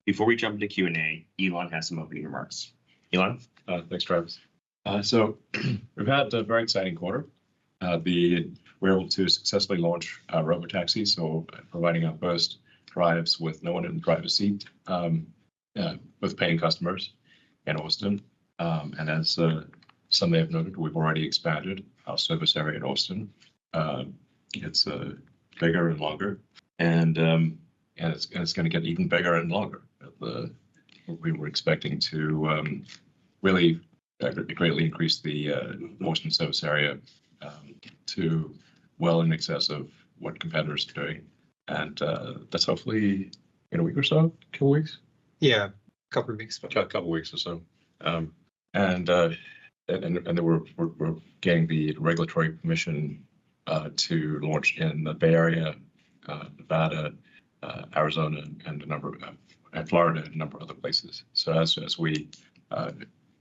Before we jump into Q&A, Elon has some opening remarks. Elon? Thanks, Travis. So we've had a very exciting quarter. We're able to successfully launch Robotaxi, so providing our first drives with no one in the driver's seat with paying customers in Austin. And as some may have noted, we've already expanded our service area in Austin. It's bigger and longer, and it's going to get even bigger and longer. We were expecting to really greatly increase the Austin service area to well in excess of what competitors are doing, and that's hopefully in a week or so, couple weeks. Yeah, a couple of weeks. A couple of weeks or so, and then we're getting the regulatory permission to launch in the Bay Area, Nevada, Arizona, and Florida, and a number of other places. So as we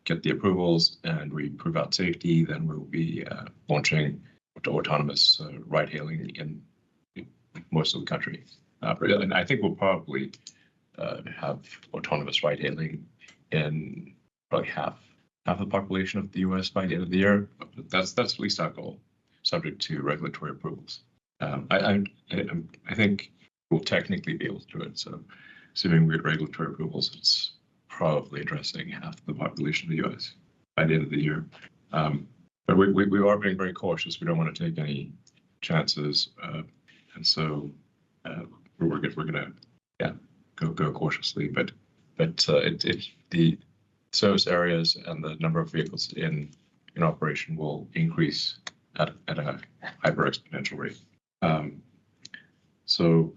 get the approvals and we prove out safety, then we'll be launching autonomous ride-hailing in most of the country. And I think we'll probably have autonomous ride-hailing in probably half the population of the U.S. by the end of the year. That's at least our goal, subject to regulatory approvals. I think we'll technically be able to do it. So assuming we get regulatory approvals, it's probably addressing half the population of the U.S. by the end of the year. But we are being very cautious. We don't want to take any chances, and so we're gonna go cautiously. But the service areas and the number of vehicles in operation will increase at a hyper exponential rate. Some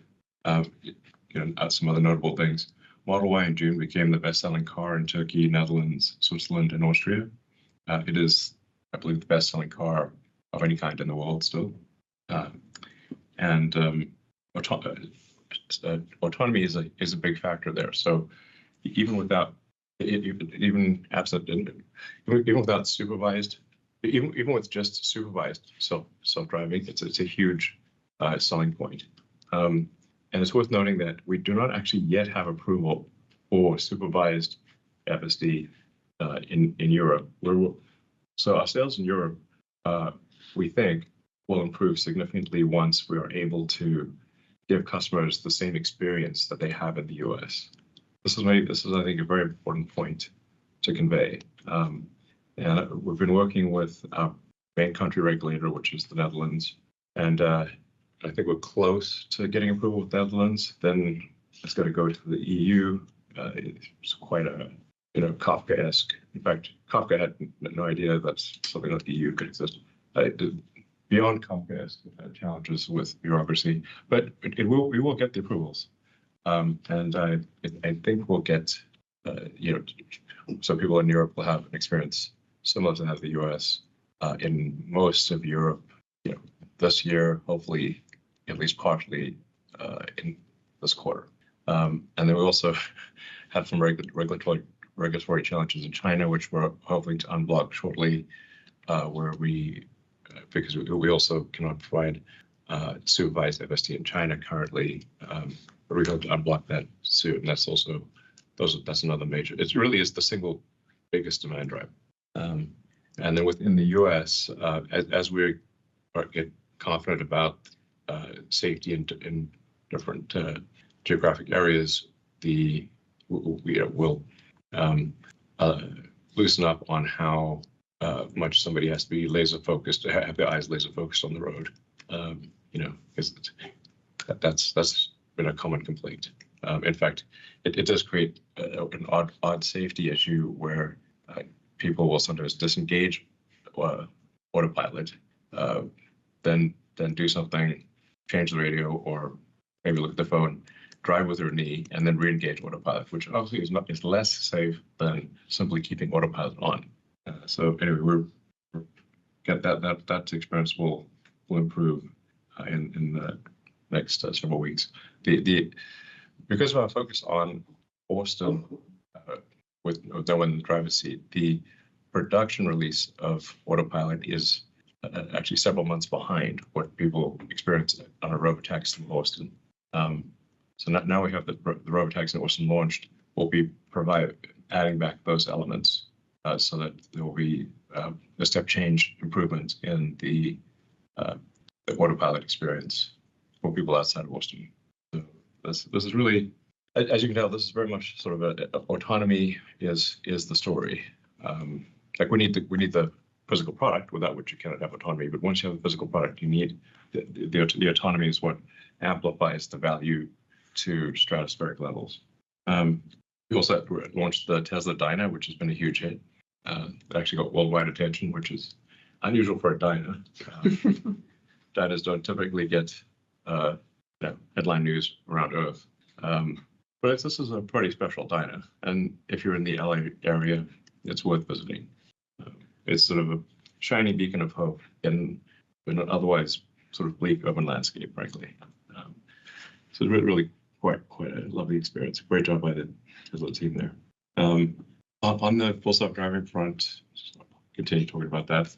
other notable things. Model Y in June became the best-selling car in Turkey, Netherlands, Switzerland, and Austria. It is, I believe, the best-selling car of any kind in the world still. Autonomy is a big factor there. So even without supervised, even with just supervised self-driving, it's a huge selling point. And it's worth noting that we do not actually yet have approval for supervised FSD in Europe. So our sales in Europe, we think, will improve significantly once we are able to give customers the same experience that they have in the US. This is, I think, a very important point to convey. And we've been working with our main country regulator, which is the Netherlands, and I think we're close to getting approval with the Netherlands. Then it's going to go to the EU. It's quite a Kafka-esque. In fact, Kafka had no idea that something like the EU could exist. Beyond Kafka-esque challenges with bureaucracy, but we will get the approvals, and I think we'll get some people in Europe will have an experience similar to that of the US in most of Europe. This year, hopefully, at least partially in this quarter. And then we also had some regulatory challenges in China, which we're hoping to unblock shortly, because we also cannot provide supervised FSD in China currently, but we hope to unblock that soon. That's another major. It really is the single biggest demand driver. And then within the US, as we get confident about safety in different geographic areas, we'll loosen up on how much somebody has to be laser focused, to have their eyes laser focused on the road. Because that's been a common complaint. In fact, it does create an odd safety issue where people will sometimes disengage autopilot, then do something, change the radio, or maybe look at the phone, drive with their knee, and then re-engage autopilot, which obviously is less safe than simply keeping autopilot on. So anyway, that experience will improve in the next several weeks. Because of our focus on Austin with no one in the driver's seat, the production release of autopilot is actually several months behind what people experience on a Robotaxi in Austin. So now we have the Robotaxi in Austin launched. we'll be adding back those elements so that there will be a step change improvement in the autopilot experience for people outside of Austin. So this is really, as you can tell, this is very much sort of autonomy is the story. Like we need the physical product, without which you cannot have autonomy. But once you have the physical product, you need the autonomy is what amplifies the value to stratospheric levels. We also launched the Tesla Dyna, which has been a huge hit. It actually got worldwide attention, which is unusual for a Dyna. Dynas don't typically get headline news around Earth. But this is a pretty special Dyna, and if you're in the LA area, it's worth visiting. It's sort of a shiny beacon of hope in an otherwise sort of bleak urban landscape, frankly. So it's really quite a lovely experience. Great job by the Tesla team there. On the full self-driving front, continue talking about that.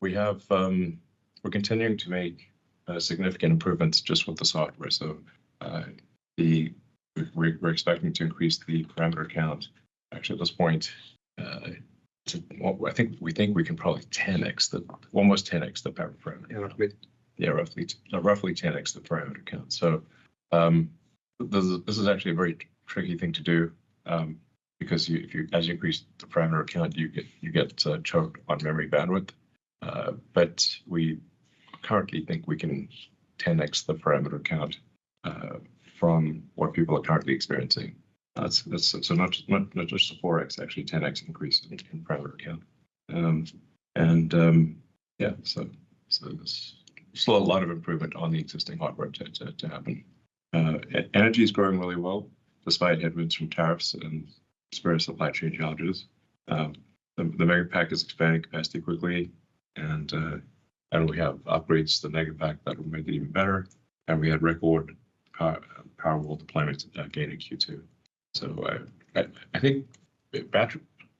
We're continuing to make significant improvements just with the software. So we're expecting to increase the parameter count. Actually, at this point, we think we can probably almost 10x the parameter. Yeah, roughly. Roughly 10x the parameter count. So this is actually a very tricky thing to do because as you increase the parameter count, you get choked on memory bandwidth. But we currently think we can 10x the parameter count from what people are currently experiencing. So not just a 4x, actually 10x increase in parameter count. So there's still a lot of improvement on the existing hardware to happen. Energy is growing really well, despite headwinds from tariffs and various supply chain challenges. The Megapack is expanding capacity quickly, and we have upgrades to the Megapack that will make it even better. And we had record Powerwall deployment again in Q2. So I think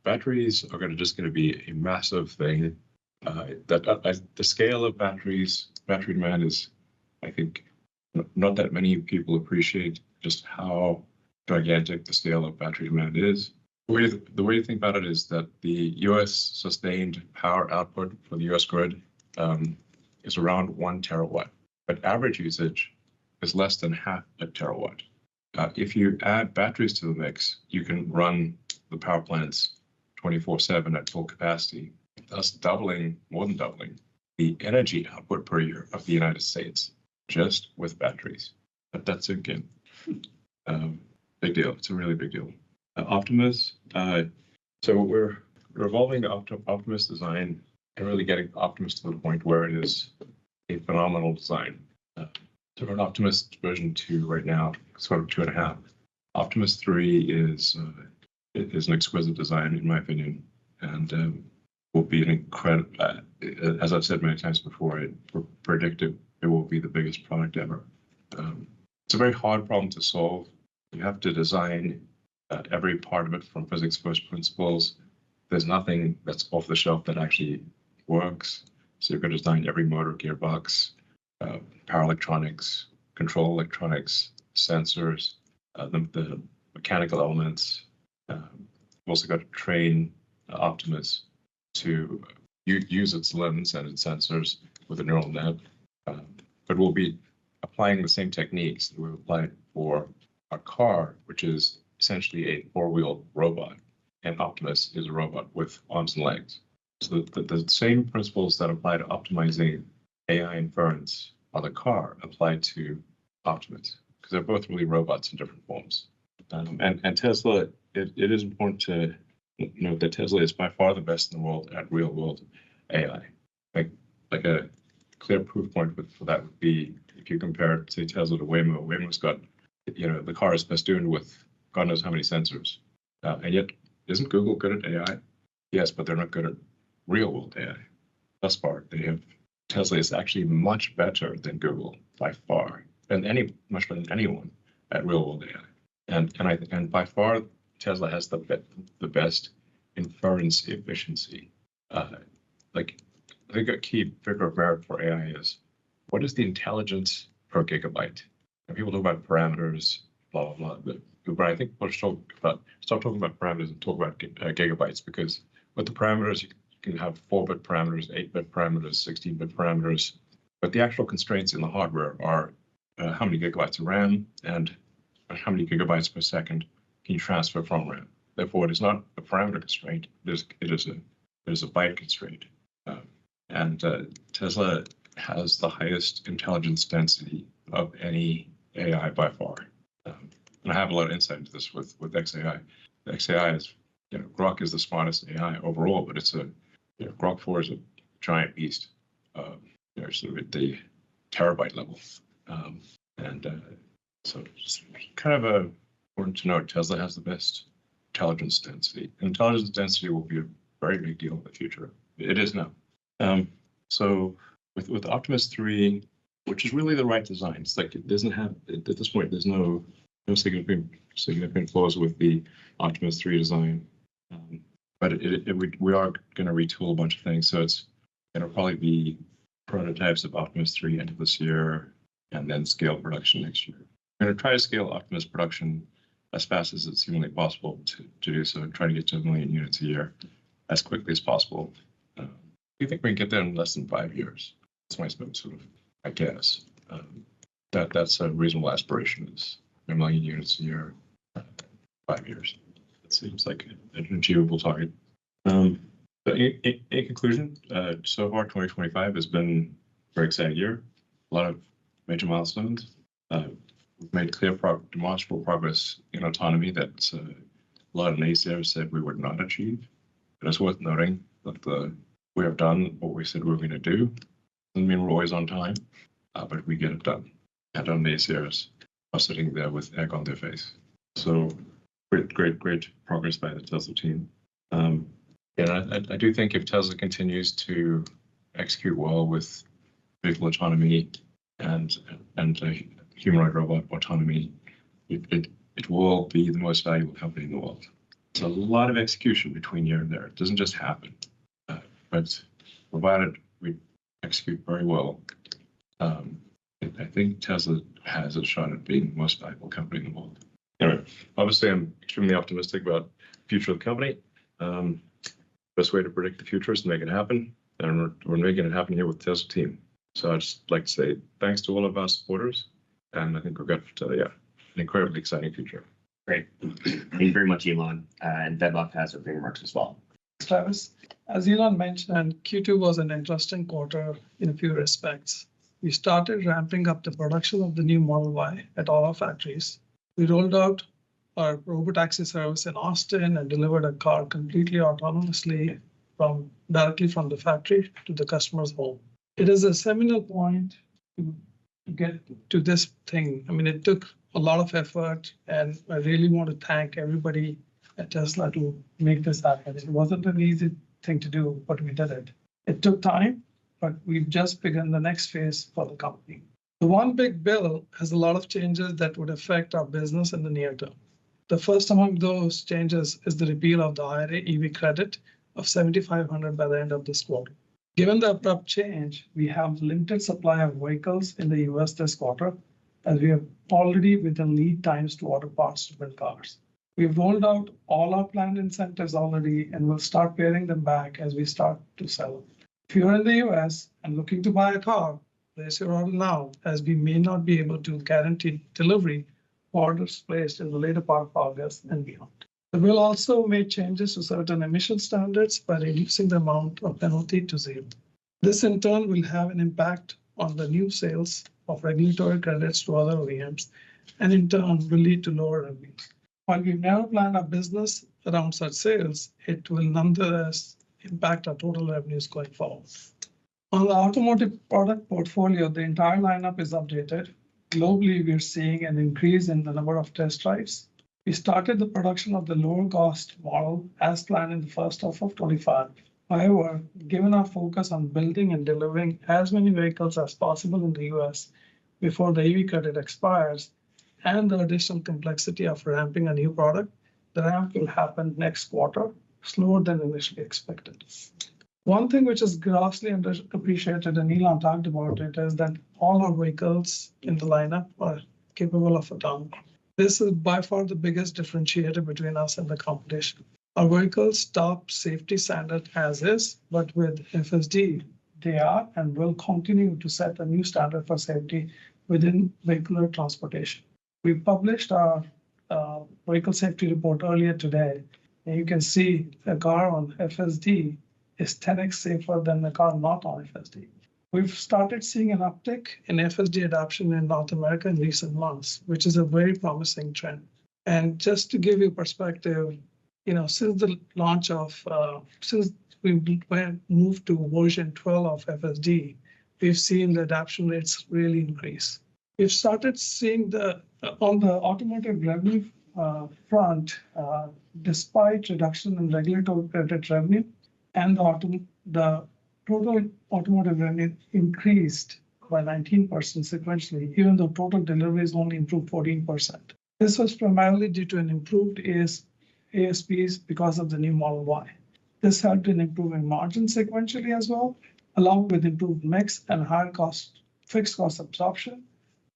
batteries are just going to be a massive thing. The scale of battery demand is, I think, not that many people appreciate just how gigantic the scale of battery demand is. The way to think about it is that the U.S. sustained power output for the U.S. grid is around 1 terawatt, but average usage is less than half a terawatt. If you add batteries to the mix, you can run the power plants 24/7 at full capacity, thus more than doubling the energy output per year of the United States just with batteries. But that's again, big deal. It's a really big deal. Optimus. So we're evolving the Optimus design and really getting Optimus to the point where it is a phenomenal design. So we're in Optimus version 2 right now, sort of 2.5. Optimus 3 is an exquisite design, in my opinion, and will be an incredible. As I've said many times before, we're predictive. It will be the biggest product ever. It's a very hard problem to solve. You have to design every part of it from physics first principles. There's nothing that's off the shelf that actually works. So you've got to design every motor, gearbox, power electronics, control electronics, sensors, the mechanical elements. We've also got to train Optimus to use its limbs and its sensors with a neural net. But we'll be applying the same techniques that we've applied for our car, which is essentially a 4-wheeled robot. And Optimus is a robot with arms and legs. So the same principles that apply to optimizing AI inference on the car applied to Optimus, because they're both really robots in different forms. And Tesla, it is important to note that Tesla is by far the best in the world at real world AI. Like a clear proof point for that would be if you compare, say, Tesla to Waymo. Waymo's got, the car is festooned with God knows how many sensors. And yet, isn't Google good at AI? Yes, but they're not good at real world AI. Thus far, Tesla is actually much better than Google by far, much better than anyone at real world AI. And by far, Tesla has the best inference efficiency. I think a key figure of merit for AI is what is the intelligence per gigabyte? And people talk about parameters, blah, blah, blah. but I think we'll stop talking about parameters and talk about gigabytes, because with the parameters, you can have 4-bit parameters, 8-bit parameters, 16-bit parameters, but the actual constraints in the hardware are how many gigabytes of RAM and how many gigabytes per second can you transfer from RAM. Therefore, it is not a parameter constraint. It is a byte constraint. And Tesla has the highest intelligence density of any AI by far. And I have a lot of insight into this with XAI. The XAI is, Grok is the smartest AI overall, but it's Grok 4 is a giant beast, sort of at the terabyte level. So it's kind of important to note Tesla has the best intelligence density. And intelligence density will be a very big deal in the future. It is now. So with Optimus 3, which is really the right design, it's like it doesn't have, at this point, there's no significant flaws with the Optimus 3 design. But we are going to retool a bunch of things. So it's going to probably be prototypes of Optimus 3 end of this year, and then scale production next year. We're going to try to scale Optimus production as fast as it's humanly possible to do so, and try to get to 1 million units a year as quickly as possible. We think we can get there in less than 5 years. That's my sort of, I guess. That's a reasonable aspiration, is 1 million units a year, 5 years. It seems like an achievable target. But in conclusion, so far 2025 has been a very exciting year. A lot of major milestones. We've made clear, demonstrable progress in autonomy that a lot of naysayers said we would not achieve. But it's worth noting that we have done what we said we were going to do. Doesn't mean we're always on time, but we get it done. And our naysayers are sitting there with egg on their face. So great progress by the Tesla team. And I do think if Tesla continues to execute well with vehicle autonomy and humanoid robot autonomy, it will be the most valuable company in the world. It's a lot of execution between here and there. It doesn't just happen. But provided we execute very well, I think Tesla has a shot at being the most valuable company in the world. Anyway, obviously, I'm extremely optimistic about the future of the company. Best way to predict the future is to make it happen, and we're making it happen here with the Tesla team. So I'd just like to say thanks to all of our supporters, and I think we've got an incredibly exciting future. Great. Thank you very much, Elon. And Vaibhav has opening remarks as well. Travis, as Elon mentioned, Q2 was an interesting quarter in a few respects. We started ramping up the production of the new Model Y at all our factories. We rolled out our Robotaxi service in Austin and delivered a car completely autonomously directly from the factory to the customer's home. It is a seminal point to get to this thing. I mean, it took a lot of effort, and I really want to thank everybody at Tesla to make this happen. It wasn't an easy thing to do, but we did it. It took time, but we've just begun the next phase for the company. The one big bill has a lot of changes that would affect our business in the near term. The first among those changes is the repeal of the IRA EV credit of $7,500 by the end of this quarter. Given the abrupt change, we have limited supply of vehicles in the US this quarter, as we have already within lead times to order parts to build cars. We've rolled out all our planned incentives already, and we'll start pairing them back as we start to sell them. If you're in the US and looking to buy a car, place your order now, as we may not be able to guarantee delivery orders placed in the later part of August and beyond. The bill also made changes to certain emission standards by reducing the amount of penalty to zero. This in turn will have an impact on the new sales of regulatory credits to other OEMs, and in turn will lead to lower revenues. While we've never planned our business around such sales, it will nonetheless impact our total revenues going forward. On the automotive product portfolio, the entire lineup is updated. Globally, we're seeing an increase in the number of test drives. We started the production of the lower cost model as planned in the first half of 25. However, given our focus on building and delivering as many vehicles as possible in the US before the EV credit expires, and the additional complexity of ramping a new product, the ramp will happen next quarter, slower than initially expected. One thing which is grossly underappreciated, and Elon talked about it, is that all our vehicles in the lineup are capable of autonomy. This is by far the biggest differentiator between us and the competition. Our vehicles top safety standard as is, but with FSD, they are and will continue to set a new standard for safety within vehicular transportation. We published our vehicle safety report earlier today, and you can see a car on FSD is 10x safer than the car not on FSD. We've started seeing an uptick in FSD adoption in North America in recent months, which is a very promising trend. And just to give you perspective, since the launch of, since we moved to version 12 of FSD, we've seen the adoption rates really increase. We've started seeing on the automotive revenue front, despite reduction in regulatory credit revenue, and the total automotive revenue increased by 19% sequentially, even though total deliveries only improved 14%. This was primarily due to an improved ASPs because of the new Model Y. This helped in improving margins sequentially as well, along with improved mix and higher fixed cost absorption,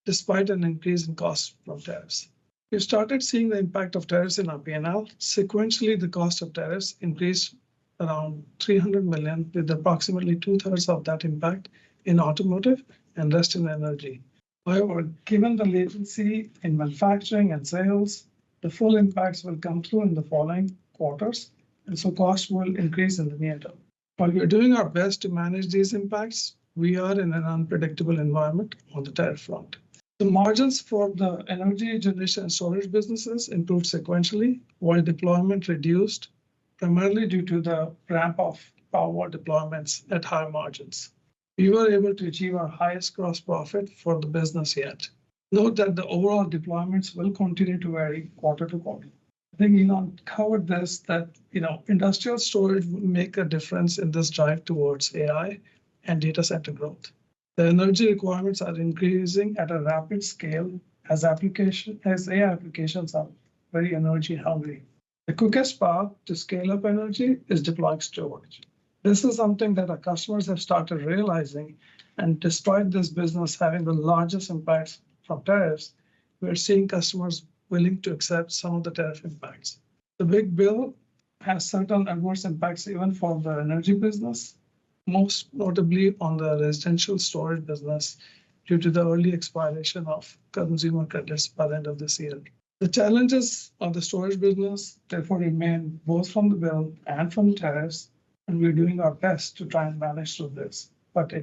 despite an increase in costs from tariffs. We started seeing the impact of tariffs in our P&L. Sequentially, the cost of tariffs increased around $300 million, with approximately 2/3 of that impact in automotive and rest in energy. However, given the latency in manufacturing and sales, the full impacts will come through in the following quarters, and so costs will increase in the near term. While we are doing our best to manage these impacts, we are in an unpredictable environment on the tariff front. The margins for the energy generation and storage businesses improved sequentially, while deployment reduced, primarily due to the ramp of Powerwall deployments at higher margins. We were able to achieve our highest gross profit for the business yet. Note that the overall deployments will continue to vary quarter to quarter. I think Elon covered this, that industrial storage will make a difference in this drive towards AI and data center growth. The energy requirements are increasing at a rapid scale as AI applications are very energy hungry. The quickest path to scale up energy is deploying storage. This is something that our customers have started realizing, and despite this business having the largest impacts from tariffs, we're seeing customers willing to accept some of the tariff impacts. The big bill has certain adverse impacts even for the energy business, most notably on the residential storage business due to the early expiration of consumer credits by the end of this year. The challenges of the storage business therefore remain both from the bill and from tariffs, and we're doing our best to try and manage through this, but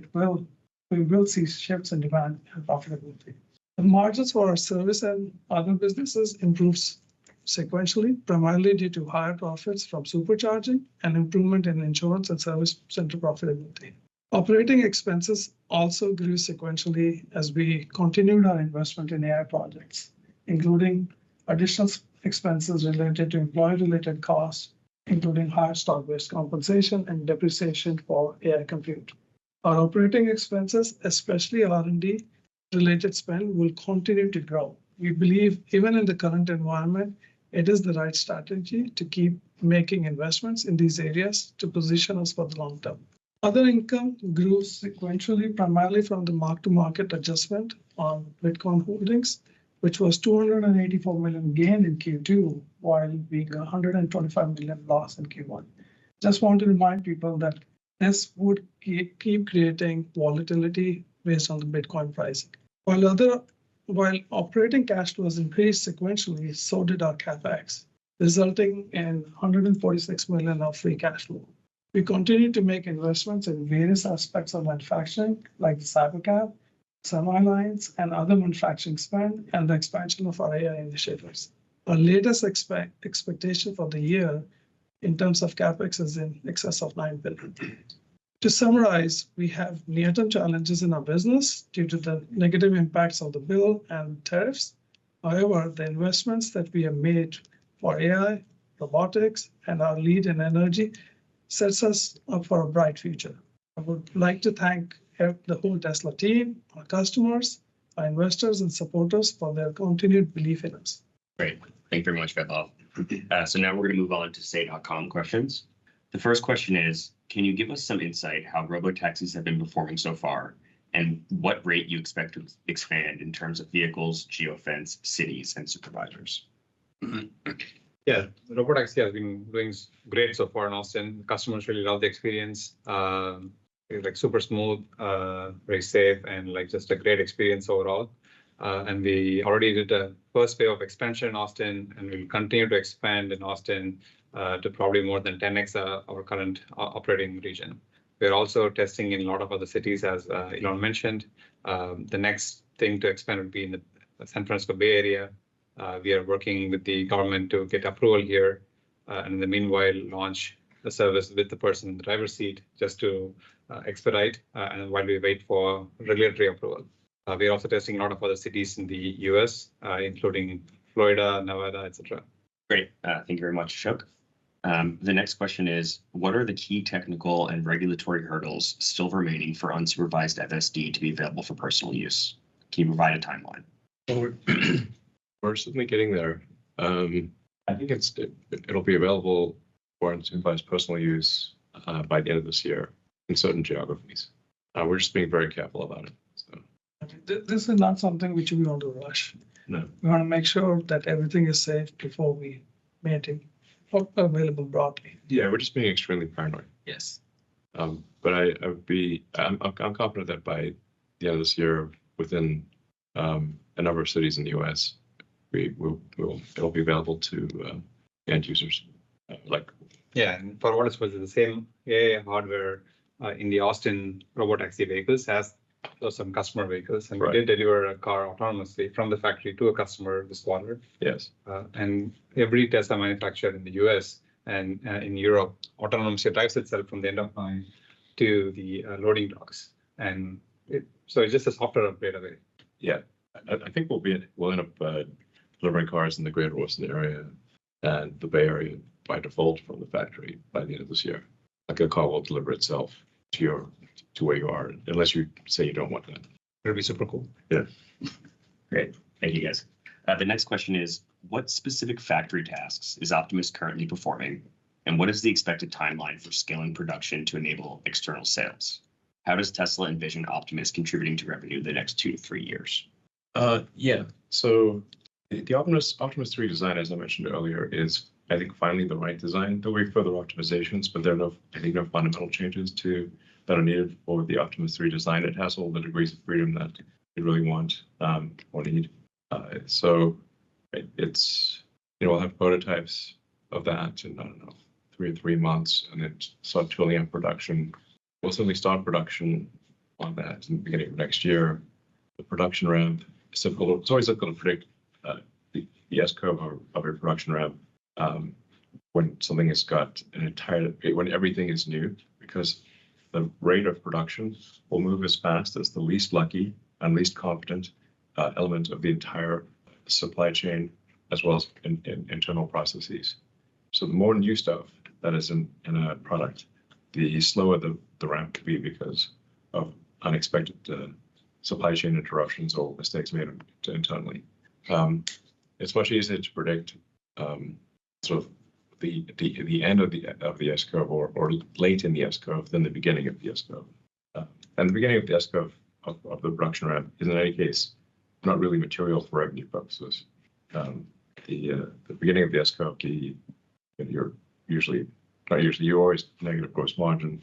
we will see shifts in demand and profitability. The margins for our service and other businesses improves sequentially, primarily due to higher profits from supercharging and improvement in insurance and service center profitability. Operating expenses also grew sequentially as we continued our investment in AI projects, including additional expenses related to employee-related costs, including higher stock-based compensation and depreciation for AI compute. Our operating expenses, especially R&D related spend, will continue to grow. We believe even in the current environment, it is the right strategy to keep making investments in these areas to position us for the long term. Other income grew sequentially, primarily from the mark-to-market adjustment on Bitcoin holdings, which was $284 million gain in Q2, while being $125 million loss in Q1. Just want to remind people that this would keep creating volatility based on the Bitcoin pricing. While operating cash flows increased sequentially, so did our CapEx, resulting in $146 million of free cash flow. We continue to make investments in various aspects of manufacturing, like the Cybercab, semi lines, and other manufacturing spend, and the expansion of our AI initiatives. Our latest expectation for the year in terms of CapEx is in excess of $9 billion. To summarize, we have near-term challenges in our business due to the negative impacts of the bill and tariffs. However, the investments that we have made for AI, robotics, and our lead in energy sets us up for a bright future. I would like to thank the whole Tesla team, our customers, our investors, and supporters for their continued belief in us. Great. Thank you very much, Vaibhav. So now we're going to move on to say.com questions. The first question is, can you give us some insight how robotaxis have been performing so far? and what rate you expect to expand in terms of vehicles, geofence, cities, and supervisors. Yeah, Robotaxi has been doing great so far in Austin. Customers really love the experience. It's like super smooth, very safe, and like just a great experience overall. And we already did a first wave of expansion in Austin, and we'll continue to expand in Austin to probably more than 10x our current operating region. We're also testing in a lot of other cities, as Elon mentioned. The next thing to expand would be in the San Francisco Bay Area. We are working with the government to get approval here, and in the meanwhile, launch the service with the person in the driver's seat just to expedite, and while we wait for regulatory approval. We're also testing a lot of other cities in the US, including Florida, Nevada, etc. Great. Thank you very much, Ashok. The next question is, what are the key technical and regulatory hurdles still remaining for unsupervised FSD to be available for personal use? Can you provide a timeline? Well, we're certainly getting there. I think it'll be available for unsupervised personal use by the end of this year in certain geographies. We're just being very careful about it. So. This is not something which we want to rush. No. We want to make sure that everything is safe before we make it available broadly. Yeah, we're just being extremely paranoid. Yes. But I'm confident that by the end of this year, within a number of cities in the U.S., it'll be available to end users. Yeah, and for what it's worth, the same AI hardware in the Austin Robotaxi vehicles has some customer vehicles, and Right. we did deliver a car autonomously from the factory to a customer this quarter. Yes. And every Tesla manufactured in the US and in Europe autonomously drives itself from the end of line to the loading docks. And so it's just a software upgrade away. Yeah, I think we'll end up delivering cars in the Greater Boston area and the Bay Area by default from the factory by the end of this year. Like a car will deliver itself to where you are, unless you say you don't want that. It'll be super cool. Yeah. Great. Thank you, guys. The next question is, what specific factory tasks is Optimus currently performing, and what is the expected timeline for scaling production to enable external sales? How does Tesla envision Optimus contributing to revenue the next 2 to 3 years? Yeah. So the Optimus 3 design, as I mentioned earlier, is I think finally the right design. There'll be further optimizations, but there are no fundamental changes that are needed for the Optimus 3 design. It has all the degrees of freedom that you really want or need. So we'll have prototypes of that in, 3 months, and then start tooling up production. We'll certainly start production on that in the beginning of next year. The production ramp is difficult. It's always difficult to predict the S-curve of a production ramp when something has got when everything is new, because the rate of production will move as fast as the least lucky and least competent element of the entire supply chain, as well as in internal processes. So the more new stuff that is in a product, the slower the ramp could be because of unexpected supply chain interruptions or mistakes made internally. It's much easier to predict sort of the end of the S-curve or late in the S-curve than the beginning of the S-curve. And the beginning of the S-curve of the production ramp is in any case not really material for revenue purposes. The beginning of the S-curve, you're always negative gross margin,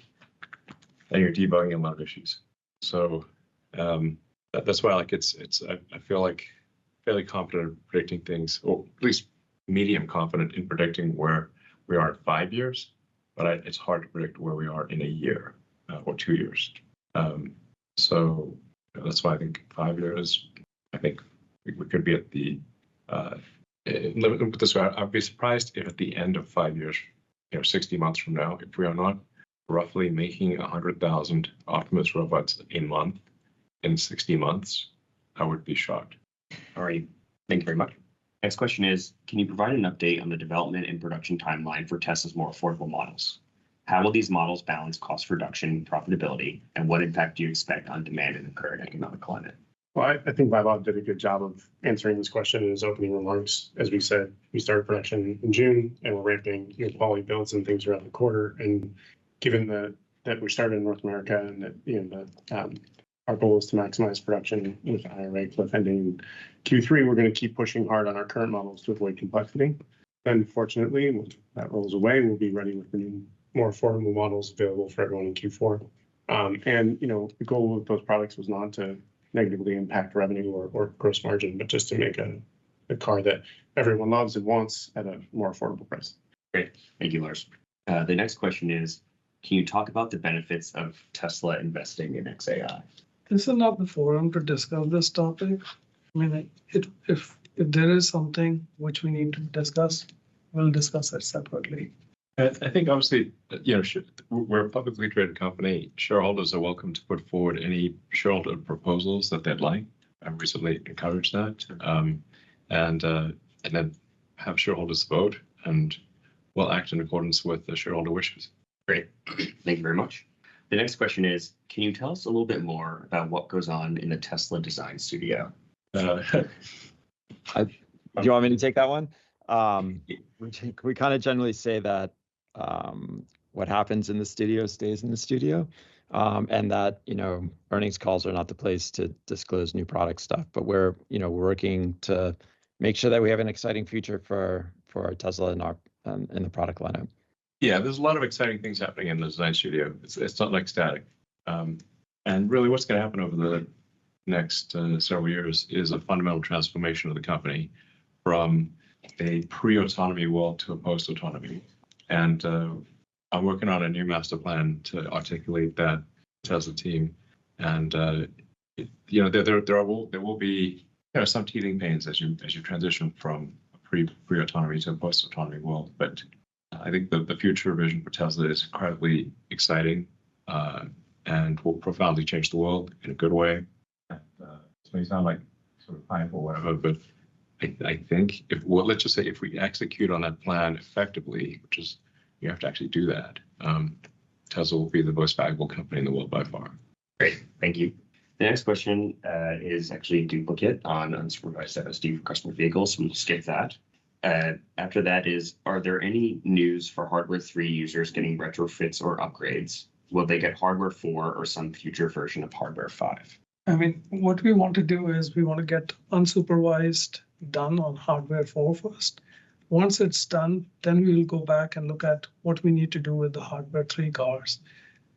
and you're debugging a lot of issues. So that's why I feel like fairly confident in predicting things, or at least medium confident in predicting where we are in 5 years, but it's hard to predict where we are in a year or 2 years. So that's why I think 5 years, I think we could be at the, let me put this way, I'd be surprised if at the end of 5 years, 60 months from now, if we are not roughly making 100,000 Optimus robots a month in 60 months, I would be shocked. All right. Thank you very much. Next question is, can you provide an update on the development and production timeline for Tesla's more affordable models? How will these models balance cost reduction and profitability, and what impact do you expect on demand in the current economic climate? Well, I think Vaibhav did a good job of answering this question in his opening remarks. As we said, we started production in June, and we're ramping quality builds and things around the quarter. And given that we started in North America and that our goal is to maximize production with IRA cliff ending Q3. We're going to keep pushing hard on our current models to avoid complexity. Then fortunately, when that rolls away, we'll be ready with the new, more affordable models available for everyone in Q4. And the goal of those products was not to negatively impact revenue or gross margin, but just to make a car that everyone loves and wants at a more affordable price. Great, thank you, Lars. The next question is, can you talk about the benefits of Tesla investing in XAI? This is not the forum to discuss this topic. I mean, if there is something which we need to discuss, we'll discuss it separately. I think obviously, we're a publicly traded company. Shareholders are welcome to put forward any shareholder proposals that they'd like. I've recently encouraged that, and then have shareholders vote, and we'll act in accordance with the shareholder wishes. Great, thank you very much. The next question is, can you tell us a little bit more about what goes on in the Tesla design studio? Do you want me to take that one? We kind of generally say that what happens in the studio stays in the studio, and that earnings calls are not the place to disclose new product stuff. But we're working to make sure that we have an exciting future for Tesla in the product lineup. Yeah, there's a lot of exciting things happening in the design studio. It's not like static. And really what's going to happen over the next several years is a fundamental transformation of the company from a pre-autonomy world to a post-autonomy. And I'm working on a new master plan to articulate that Tesla team. And there will be some teething pains as you transition from a pre-autonomy to a post-autonomy world. But I think the future vision for Tesla is incredibly exciting and will profoundly change the world in a good way. This may sound like sort of hype or whatever, but I think let's just say if we execute on that plan effectively, which is you have to actually do that, Tesla will be the most valuable company in the world by far. Great, thank you. The next question is actually a duplicate on unsupervised FSD for customer vehicles, so we'll skip that. After that is, are there any news for hardware 3 users getting retrofits or upgrades? Will they get hardware 4 or some future version of hardware 5? I mean, what we want to do is we want to get unsupervised done on hardware 4 first. Once it's done, then we will go back and look at what we need to do with the hardware 3 cars.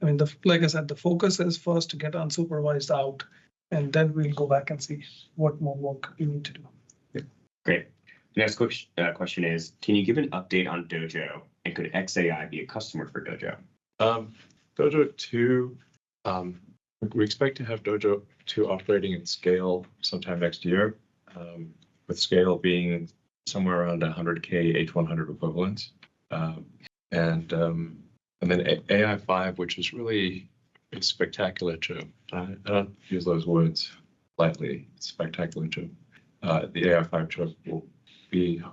I mean, like I said, the focus is first to get unsupervised out, and then we'll go back and see what more work we need to do. Yeah. Great. The next question is, can you give an update on Dojo, and could XAI be a customer for Dojo? Dojo 2, we expect to have Dojo 2 operating at scale sometime next year, with scale being somewhere around 100K H100 equivalents. And then AI 5, which is really a spectacular chip. I don't use those words lightly. It's spectacular chip. The AI 5 chip will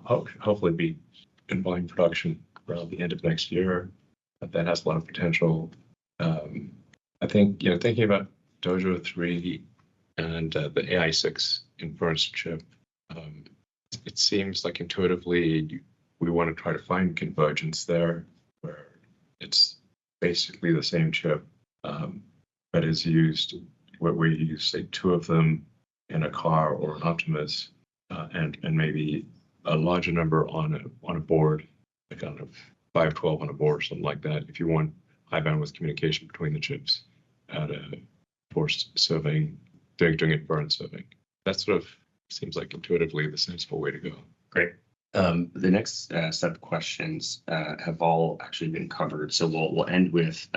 hopefully be in volume production around the end of next year. That has a lot of potential. I think thinking about Dojo 3 and the AI 6 inference chip, it seems like intuitively we want to try to find convergence there, where it's basically the same chip, but is used where we use, say, 2 of them in a car or an Optimus, and maybe a larger number on a board, like on a 512 on a board or something like that. If you want high bandwidth communication between the chips for serving, doing inference serving, that sort of seems like intuitively the sensible way to go. Great. The next set of questions have all actually been covered. So we'll end with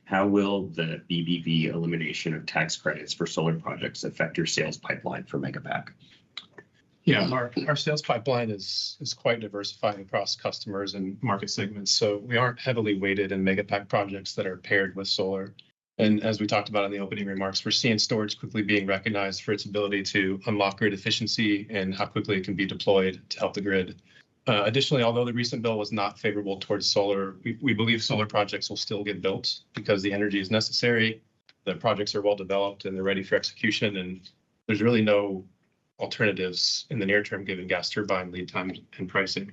how will the BBB elimination of tax credits for solar projects affect your sales pipeline for Megapack? Yeah, our sales pipeline is quite diversified across customers and market segments. So we aren't heavily weighted in Megapack projects that are paired with solar. And as we talked about in the opening remarks, we're seeing storage quickly being recognized for its ability to unlock grid efficiency and how quickly it can be deployed to help the grid. Additionally, although the recent bill was not favorable towards solar, we believe solar projects will still get built because the energy is necessary, the projects are well developed, and they're ready for execution. And there's really no alternatives in the near term given gas turbine lead time and pricing.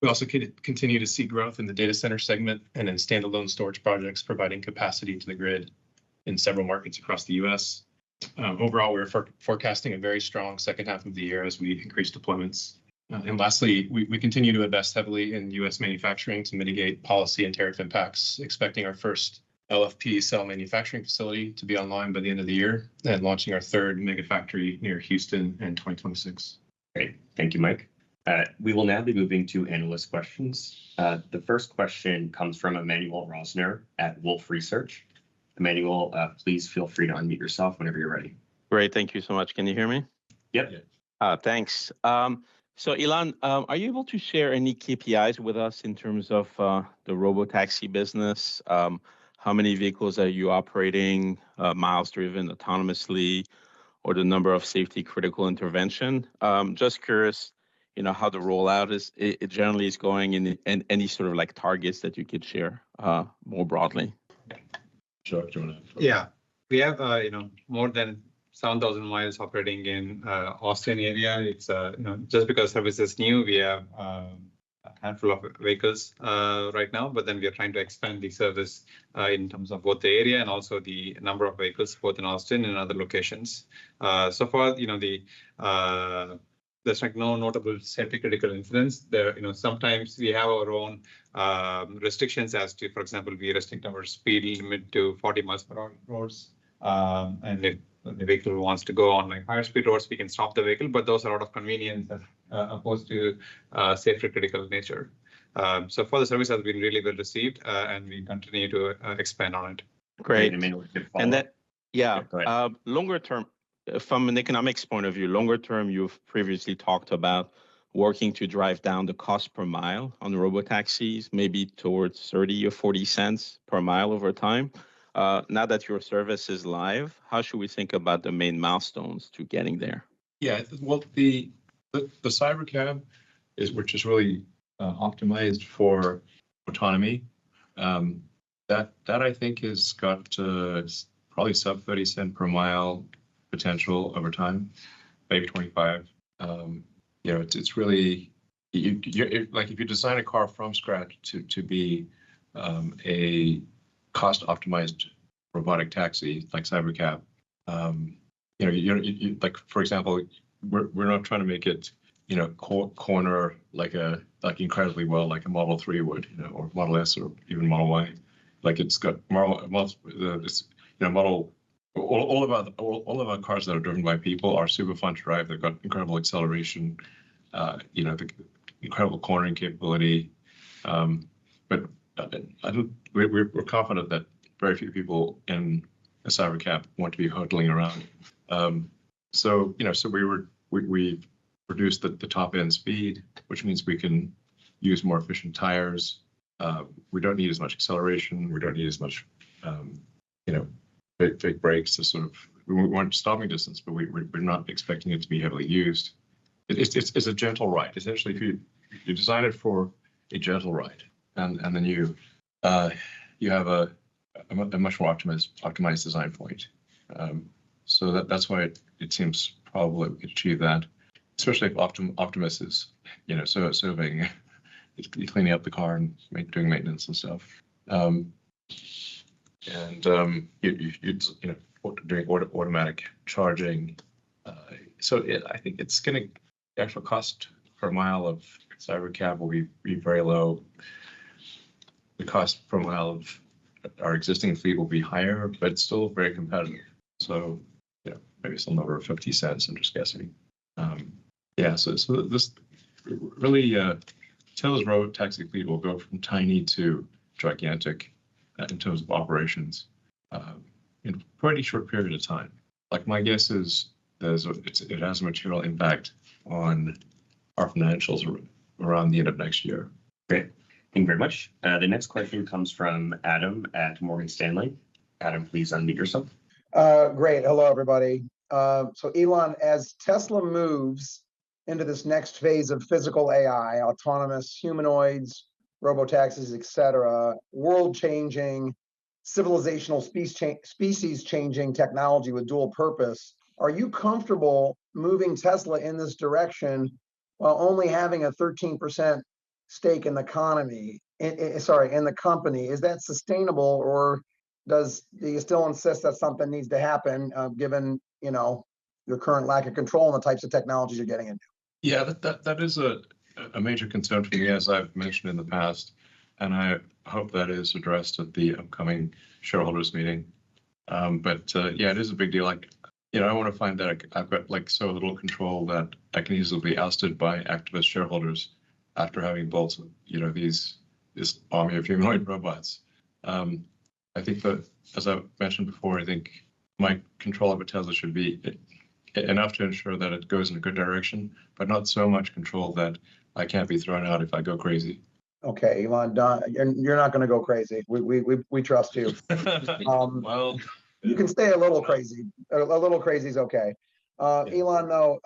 We also continue to see growth in the data center segment and in standalone storage projects providing capacity to the grid in several markets across the US. Overall, we're forecasting a very strong second half of the year as we increase deployments. And lastly, we continue to invest heavily in U.S. manufacturing to mitigate policy and tariff impacts, expecting our first LFP cell manufacturing facility to be online by the end of the year and launching our third mega factory near Houston in 2026. Great. Thank you, Mike. We will now be moving to analyst questions. The first question comes from Emmanuel Rosner at Wolfe Research. Emmanuel, please feel free to unmute yourself whenever you're ready. Great. Thank you so much. Can you hear me? Yep. Thanks. So Ilan, are you able to share any KPIs with us in terms of the Robotaxi business? How many vehicles are you operating, miles driven autonomously, or the number of safety critical intervention? Just curious, how the rollout it generally is going, and any sort of like targets that you could share more broadly. Sure. Do you want to? Yeah, we have more than 7,000 miles operating in Austin area. It's just because service is new, we have a handful of vehicles right now, but then we are trying to expand the service in terms of both the area and also the number of vehicles both in Austin and other locations. So far, there's like no notable safety critical incidents. There, sometimes we have our own restrictions as to, for example, we restrict our speed limit to 40 miles per hour roads. And if the vehicle wants to go on like higher speed roads, we can stop the vehicle, but those are out of convenience as opposed to safety critical nature. So far, the service has been really well received, and we continue to expand on it. Great. And that, longer term, from an economics point of view, longer term, you've previously talked about working to drive down the cost per mile on the robotaxis, maybe towards 30 or 40 cents per mile over time. Now that your service is live, how should we think about the main milestones to getting there? Yeah, well, the Cybercab which is really optimized for autonomy. That I think has got probably sub 30 cent per mile potential over time, maybe 25. It's really like if you design a car from scratch to be a cost optimized robotic taxi like Cybercab. Like for example, we're not trying to make it corner like incredibly well like a Model 3 would, or Model S or even Model Y. Like it's got all of our cars that are driven by people are super fun to drive. They've got incredible acceleration, the incredible cornering capability. But we're confident that very few people in a Cybercab want to be hurtling around. So we reduced the top end speed, which means we can use more efficient tires. We don't need as much acceleration. We don't need as much, big brakes to sort of. We want stopping distance, but we're not expecting it to be heavily used. It's a gentle ride. Essentially, if you design it for a gentle ride, and then you have a much more optimized design point. So that's why it seems probable that we could achieve that, especially if Optimus is, serving, cleaning up the car and doing maintenance and stuff. Doing automatic charging. I think it's going to, the actual cost per mile of Cybercab will be very low. The cost per mile of our existing fleet will be higher, but it's still very competitive. So, maybe some number of 50 cents, I'm just guessing. So this really, Tesla's robotaxi fleet will go from tiny to gigantic in terms of operations in a pretty short period of time. Like my guess is it has a material impact on our financials around the end of next year. Great. Thank you very much. The next question comes from Adam at Morgan Stanley. Adam, please unmute yourself. Great. Hello, everybody. So Elon, as Tesla moves into this next phase of physical AI, autonomous humanoids, robotaxis, etc., world-changing, civilizational species-changing technology with dual purpose, are you comfortable moving Tesla in this direction while only having a 13% stake in the company? Is that sustainable, or do you still insist that something needs to happen given your current lack of control and the types of technologies you're getting into. Yeah, that is a major concern for me, as I've mentioned in the past, and I hope that is addressed at the upcoming shareholders meeting. But yeah, it is a big deal. Like, I want to find that I've got like so little control that I can easily be ousted by activist shareholders after having built, this army of humanoid robots. I think that, as I mentioned before, I think my control of a Tesla should be enough to ensure that it goes in a good direction, but not so much control that I can't be thrown out if I go crazy. Okay, Elon, you're not going to go crazy. We trust you. Well, You can stay a little crazy. A little crazy is okay. Elon, though,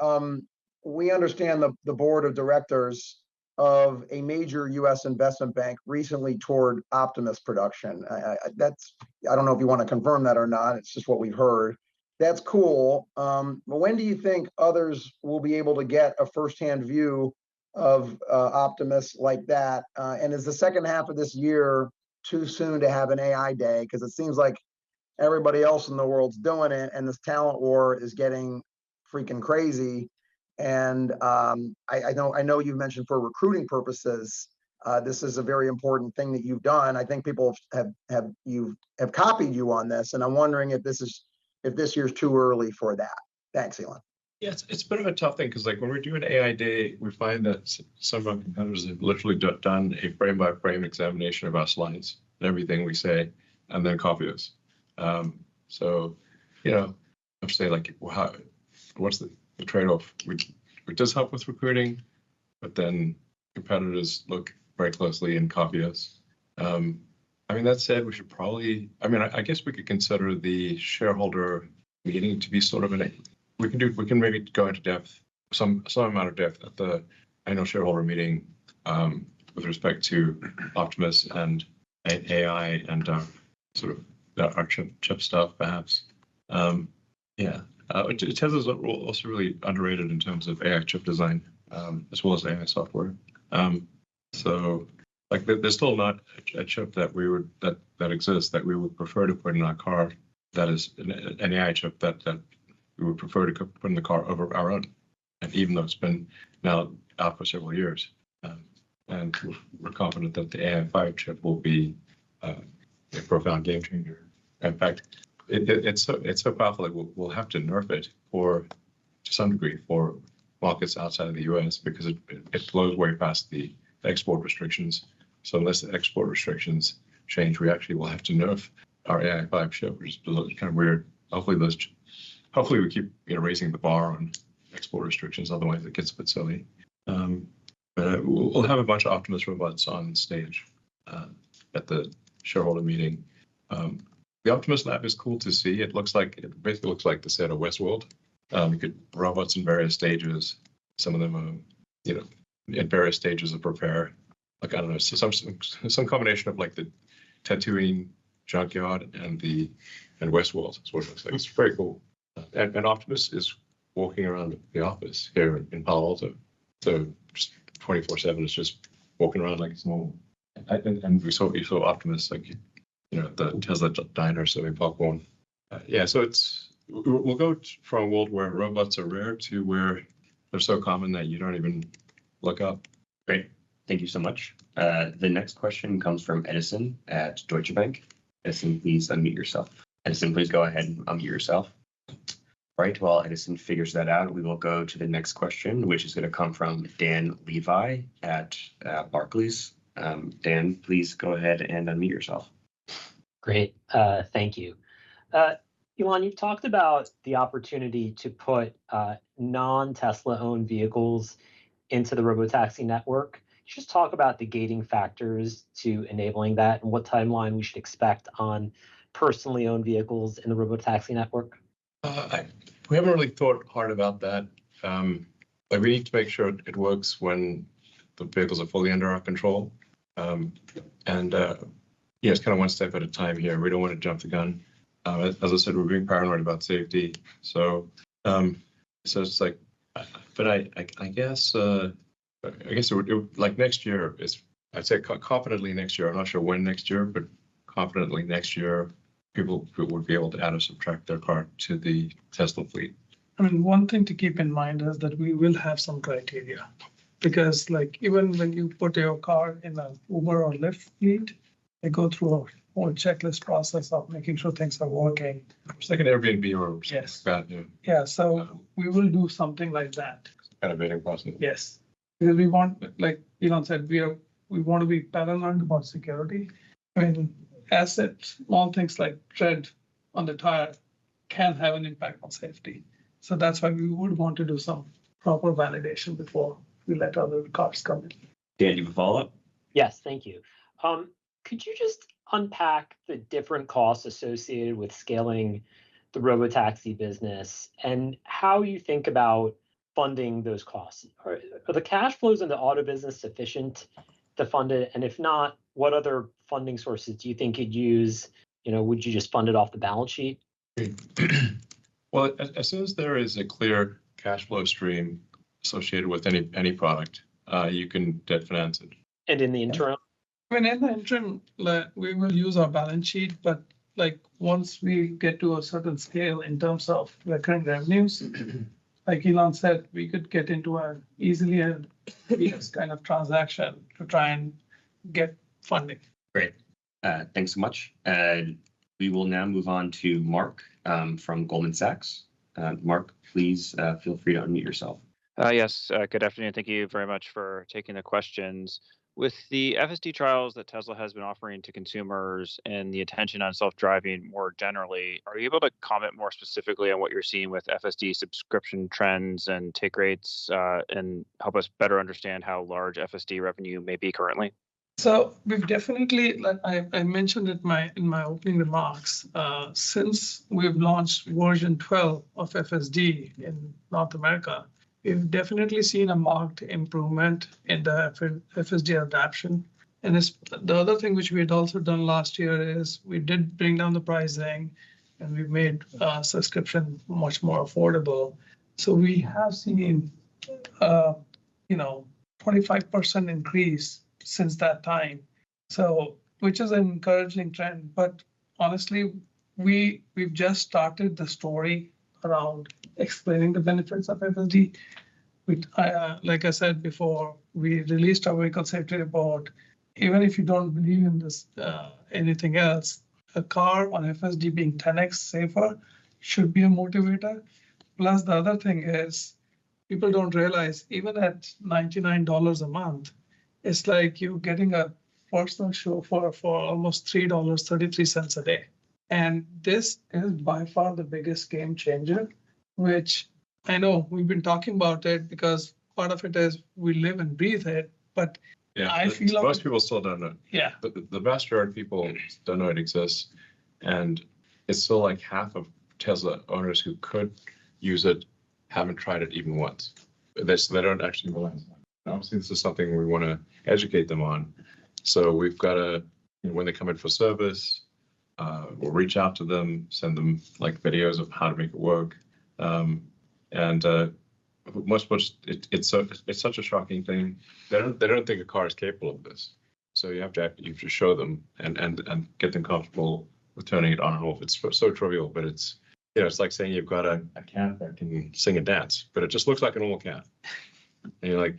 we understand the board of directors of a major U.S. investment bank recently toured Optimus production. I don't know if you want to confirm that or not. It's just what we've heard. That's cool. But when do you think others will be able to get a firsthand view of Optimus like that? And is the second half of this year too soon to have an AI day? Because it seems like everybody else in the world's doing it, and this talent war is getting freaking crazy. And I know you've mentioned for recruiting purposes, this is a very important thing that you've done. I think people have copied you on this, and I'm wondering if this year's too early for that. Thanks, Elon. yeah, it's a bit of a tough thing because, like, when we're doing AI Day, we find that some of our competitors have literally done a frame-by-frame examination of our slides and everything we say, and then copy us. So, I'm saying, like, what's the trade-off? It does help with recruiting, but then competitors look very closely and copy us. That said, we should probably, I guess we could consider the shareholder meeting to be sort of we can maybe go into depth, some amount of depth at the annual shareholder meeting with respect to Optimus and AI and sort of our chip stuff, perhaps. Tesla's also really underrated in terms of AI chip design, as well as AI software. So, like, there's still not a chip that exists that we would prefer to put in our car that is an AI chip that we would prefer to put in the car over our own. And even though it's been now out for several years, and we're confident that the AI5 chip will be a profound game changer. In fact, it's so powerful that we'll have to nerf it to some degree for markets outside of the US, because it blows way past the export restrictions. So unless the export restrictions change, we actually will have to nerf our AI5 chip, which is kind of weird. Hopefully we keep raising the bar on export restrictions. Otherwise, it gets a bit silly. But we'll have a bunch of Optimus robots on stage at the shareholder meeting. The Optimus lab is cool to see. It basically looks like the set of Westworld. You could robots in various stages. Some of them are, in various stages of repair. Like, I don't know, some combination of like the Tatooine junkyard and Westworld. That's what it looks like. It's very cool. And Optimus is walking around the office here in Palo Alto. So just 24/7 is just walking around like it's normal. And you saw Optimus, like, the Tesla diner serving popcorn. So we'll go from a world where robots are rare to where they're so common that you don't even look up. Great. Thank you so much. The next question comes from Edison at Deutsche Bank. Edison, please unmute yourself. Edison, please go ahead and unmute yourself. All right, while Edison figures that out, we will go to the next question, which is going to come from Dan Levi at Barclays. Dan, please go ahead and unmute yourself. Great, thank you. Elon, you've talked about the opportunity to put non-Tesla owned vehicles into the Robotaxi network. Could you just talk about the gating factors to enabling that and what timeline we should expect on personally owned vehicles in the Robotaxi network? We haven't really thought hard about that. We need to make sure it works when the vehicles are fully under our control. It's kind of one step at a time here. We don't want to jump the gun. As I said, we're being paranoid about safety. So it's like, but I guess it would like next year I'd say confidently next year. I'm not sure when next year, but confidently next year people who would be able to add or subtract their car to the Tesla fleet. I mean, one thing to keep in mind is that we will have some criteria. Because like even when you put your car in an Uber or Lyft fleet, they go through a whole checklist process of making sure things are working. It's like an Airbnb or something Yes. like that, yeah. Yeah, so we will do something like that. Kind of vetting process. Yes. Because we want, like Elon said, we want to be paranoid about security. I mean, small things like tread on the tire can have an impact on safety. So that's why we would want to do some proper validation before we let other cars come in. Dan, do you have a follow-up? Yes, thank you. Could you just unpack the different costs associated with scaling the robotaxi business and how you think about funding those costs? Are the cash flows in the auto business sufficient to fund it? And if not, what other funding sources do you think you'd use? Would you just fund it off the balance sheet? Well, as soon as there is a clear cash flow stream associated with any product, you can debt finance it. And in the interim? I mean, in the interim, we will use our balance sheet, but like once we get to a certain scale in terms of recurring revenues, like Elon said, we could get into easily a BS kind of transaction to try and get funding. Great. Thanks so much. We will now move on to Mark from Goldman Sachs. Mark, please feel free to unmute yourself. Yes, good afternoon. Thank you very much for taking the questions. With the FSD trials that Tesla has been offering to consumers and the attention on self-driving more generally, are you able to comment more specifically on what you're seeing with FSD subscription trends and take rates and help us better understand how large FSD revenue may be currently? So we've definitely, like I mentioned it in my opening remarks, since we've launched version 12 of FSD in North America, we've definitely seen a marked improvement in the FSD adoption. And the other thing which we had also done last year is we did bring down the pricing and we made subscription much more affordable. So we have seen, 25% increase since that time. So, which is an encouraging trend, but honestly, we've just started the story around explaining the benefits of FSD. Like I said before, we released our vehicle safety report. Even if you don't believe in this, anything else, a car on FSD being 10x safer should be a motivator. Plus, the other thing is people don't realize even at $99 a month, it's like you're getting a personal chauffeur for almost $3.33 a day. And this is by far the biggest game changer, which I know we've been talking about it because part of it is we live and breathe it, but yeah, I feel most people still don't know. Yeah. The vast majority of people don't know it exists. And it's still like half of Tesla owners who could use it haven't tried it even once. They don't actually realize that. Obviously, this is something we want to educate them on. So we've got to, when they come in for service, we'll reach out to them, send them like videos of how to make it work. It's such a shocking thing. They don't think a car is capable of this. So you have to show them and get them comfortable with turning it on and off. It's so trivial, but it's like saying you've got a cat that can sing and dance, but it just looks like a normal cat. And you're like,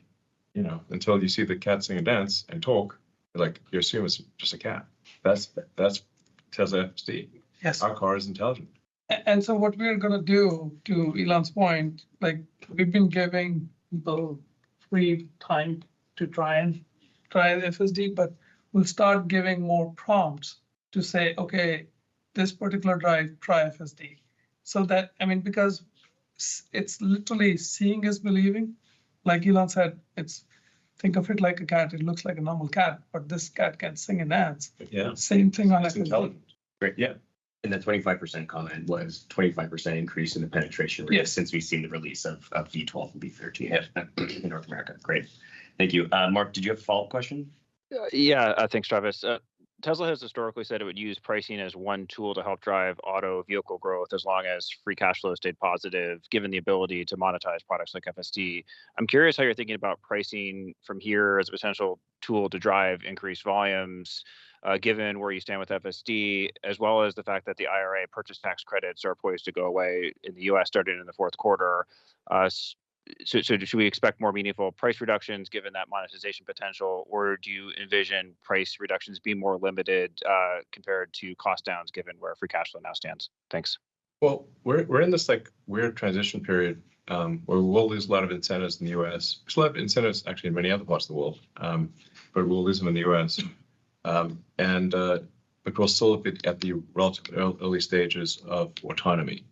until you see the cat sing and dance and talk, you assume it's just a cat. That's Tesla FSD. Yes. Our car is intelligent. And so what we're going to do, to Elon's point, we've been giving people free time to try the FSD, but we'll start giving more prompts to say, okay, this particular drive, try FSD. So that, because it's literally seeing is believing. Like Elon said, think of it like a cat. It looks like a normal cat, but this cat can sing and dance. Yeah. Same thing on It's FSD. intelligent. Great. Yeah. And the 25% comment was 25% increase in the penetration rate since we've seen the release of V12 and V13 in North America. Great. Thank you. Mark, did you have a follow-up question? Yeah, thanks, Travis. Tesla has historically said it would use pricing as one tool to help drive auto vehicle growth as long as free cash flow stayed positive, given the ability to monetize products like FSD. I'm curious how you're thinking about pricing from here as a potential tool to drive increased volumes, given where you stand with FSD, as well as the fact that the IRA purchase tax credits are poised to go away in the US starting in the fourth quarter. So should we expect more meaningful price reductions given that monetization potential, or do you envision price reductions be more limited compared to cost downs given where free cash flow now stands? Thanks. Well, we're in this like weird transition period where we will lose a lot of incentives in the US. There's a lot of incentives actually in many other parts of the world, but we'll lose them in the US. But we'll still be at the relatively early stages of autonomy.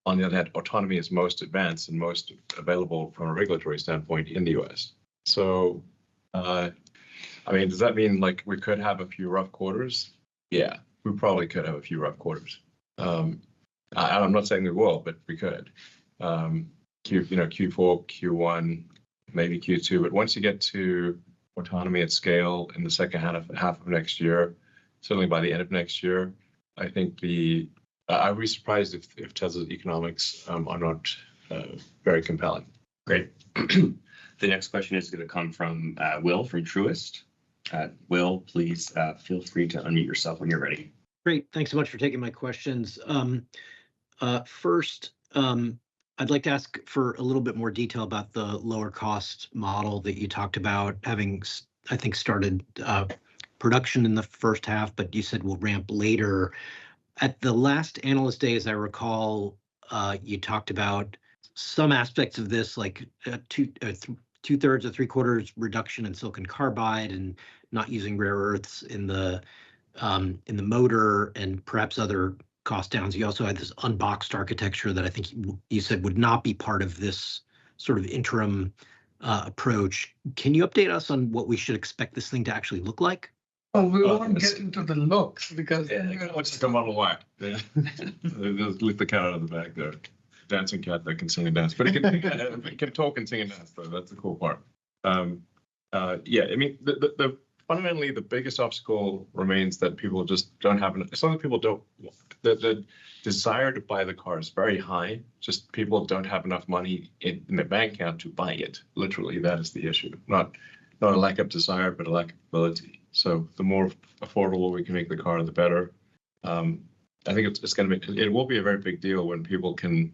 On the other hand, autonomy is most advanced and most available from a regulatory standpoint in the US. So, I mean, does that mean like we could have a few rough quarters? Yeah, we probably could have a few rough quarters. I'm not saying we will, but we could. Q4, Q1, maybe Q2. But once you get to autonomy at scale in the second half of next year, certainly by the end of next year, I think I'd be surprised if Tesla's economics are not very compelling. Great. The next question is going to come from Will from Truist. Will, please feel free to unmute yourself when you're ready. Great. Thanks so much for taking my questions. First, I'd like to ask for a little bit more detail about the lower cost model that you talked about having, I think, started production in the first half, but you said will ramp later. At the last Analyst Day, as I recall, you talked about some aspects of this, like two-thirds or three-quarters reduction in silicon carbide and not using rare earths in the motor and perhaps other cost downs. You also had this unboxed architecture that I think you said would not be part of this sort of interim approach. Can you update us on what we should expect this thing to actually look like? Well, we won't get into the looks because What's the Model Y? Yeah. Just lift the cat out of the bag there. Dancing cat that can sing and dance, but it can talk and sing and dance, though. That's the cool part. Yeah, I mean, fundamentally, the biggest obstacle remains that people just don't have enough. Some people don't. The desire to buy the car is very high. Just people don't have enough money in their bank account to buy it. Literally, that is the issue. Not a lack of desire, but a lack of ability. So the more affordable we can make the car, the better. I think it will be a very big deal when people can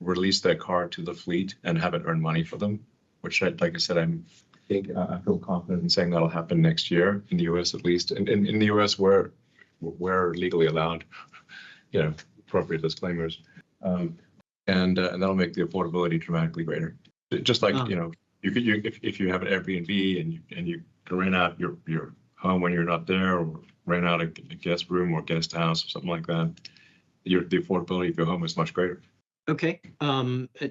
release their car to the fleet and have it earn money for them, which, like I said, I feel confident in saying that'll happen next year in the US at least. And in the US, we're legally allowed, appropriate disclaimers, and that'll make the affordability dramatically greater. Just like you could if you have an Airbnb and you can rent out your home when you're not there, or rent out a guest room or guest house or something like that, the affordability of your home is much greater. Okay.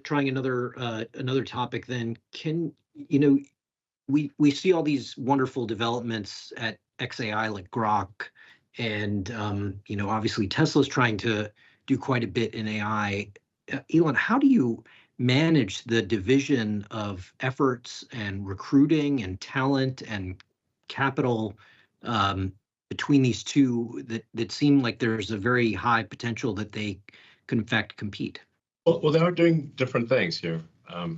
Trying another topic then. We see all these wonderful developments at XAI like Grok, and obviously Tesla's trying to do quite a bit in AI. Elon, how do you manage the division of efforts and recruiting and talent and capital between these two that seem like there's a very high potential that they can in fact compete? Well, they are doing different things here. The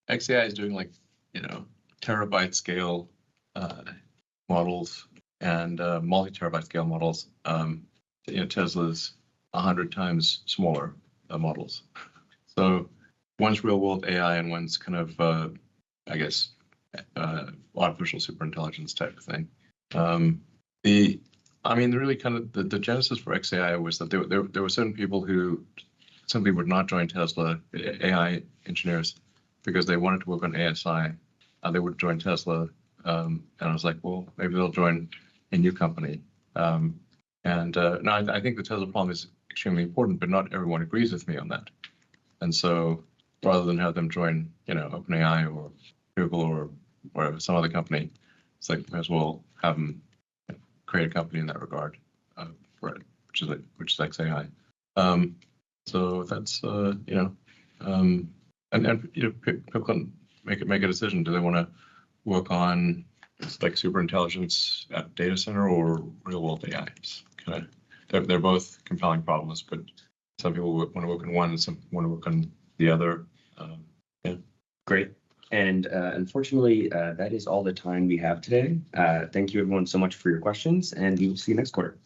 XAI is doing terabyte scale models and multi-terabyte scale models. Tesla's 100 times smaller models. So one's real world AI and one's kind of, artificial superintelligence type of thing. Really kind of the genesis for XAI was that there were certain people who simply would not join Tesla, AI engineers, because they wanted to work on ASI. They would join Tesla. And I was like, well, maybe they'll join a new company. No, I think the Tesla problem is extremely important, but not everyone agrees with me on that. And so rather than have them join, OpenAI or Google or whatever, some other company, it's like, might as well have them create a company in that regard, which is XAI. So that's people can make a decision. Do they want to work on like super intelligence at data center or real world AI. Kind of, they're both compelling problems, but some people want to work on one and some want to work on the other. Great. And unfortunately, that is all the time we have today. Thank you everyone so much for your questions, and we will see you next quarter.